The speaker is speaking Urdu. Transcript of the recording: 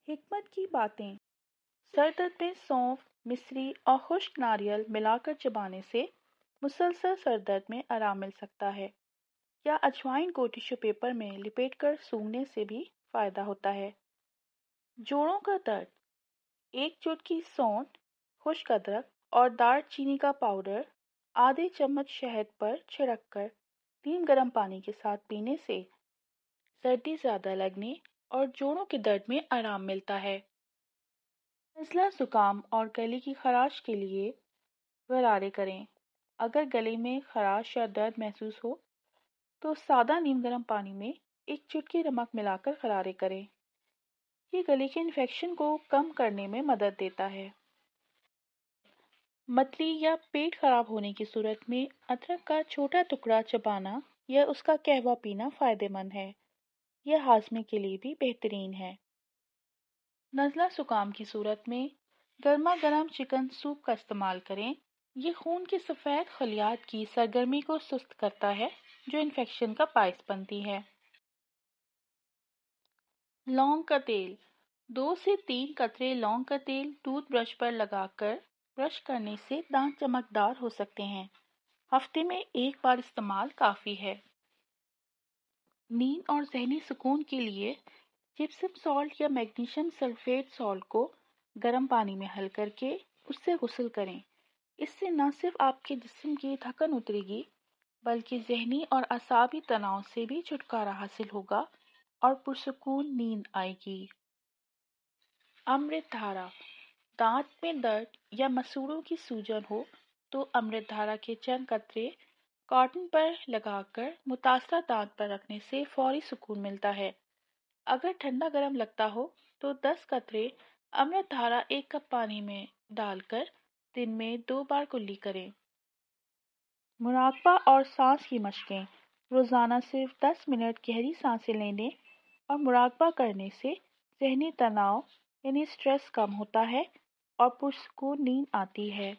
حکمت کی باتیں۔ سر درد میں سونف، مصری اور خشک ناریل ملا کر چبانے سے مسلسل سر درد میں آرام مل سکتا ہے، یا اجوائن کو ٹیشو پیپر میں لپیٹ کر سونگھنے سے بھی فائدہ ہوتا ہے۔ جوڑوں کا درد، ایک چٹکی سونڈ، خشک ادرک اور دار چینی کا پاؤڈر آدھے چمچ شہد پر چھڑک کر نیم گرم پانی کے ساتھ پینے سے سردی زیادہ لگنے اور جوڑوں کے درد میں آرام ملتا ہے۔ نزلہ، زکام اور گلے کی خراش کے لیے غرارے کریں۔ اگر گلے میں خراش یا درد محسوس ہو تو سادہ نیم گرم پانی میں ایک چٹکی نمک ملا کر غرارے کریں۔ یہ گلے کے انفیکشن کو کم کرنے میں مدد دیتا ہے۔ متلی یا پیٹ خراب ہونے کی صورت میں ادرک کا چھوٹا ٹکڑا چبانا یا اس کا قہوہ پینا فائدہ مند ہے۔ یہ ہاضمے کے لیے بھی بہترین ہے۔ نزلہ زکام کی صورت میں گرما گرم چکن سوپ کا استعمال کریں۔ یہ خون کے سفید خلیات کی سرگرمی کو سست کرتا ہے جو انفیکشن کا باعث بنتی ہے۔ لونگ کا تیل، 2 سے 3 قطرے لونگ کا تیل ٹوتھ برش پر لگا کر برش کرنے سے دانت چمکدار ہو سکتے ہیں۔ ہفتے میں ایک بار استعمال کافی ہے۔ نیند اور ذہنی سکون کے لیے جپسم سالٹ یا میگنیشیم سلفیٹ سالٹ کو گرم پانی میں حل کر کے اس سے غسل کریں۔ اس سے نہ صرف آپ کے جسم کی تھکن اترے گی بلکہ ذہنی اور اعصابی تناؤ سے بھی چھٹکارا حاصل ہوگا اور پرسکون نیند آئے گی۔ امرت دھارا، دانت میں درد یا مسوڑوں کی سوجن ہو تو امرت دھارا کے چند قطرے کاٹن پر لگا کر متاثرہ دانت پر رکھنے سے فوری سکون ملتا ہے۔ اگر ٹھنڈا گرم لگتا ہو تو 10 قطرے امرت دھارا 1 کپ پانی میں ڈال کر دن میں 2 بار کلی کریں۔ مراقبہ اور سانس کی مشقیں، روزانہ صرف 10 منٹ گہری سانسیں لینے اور مراقبہ کرنے سے ذہنی تناؤ یعنی سٹریس کم ہوتا ہے اور پرسکون نیند آتی ہے۔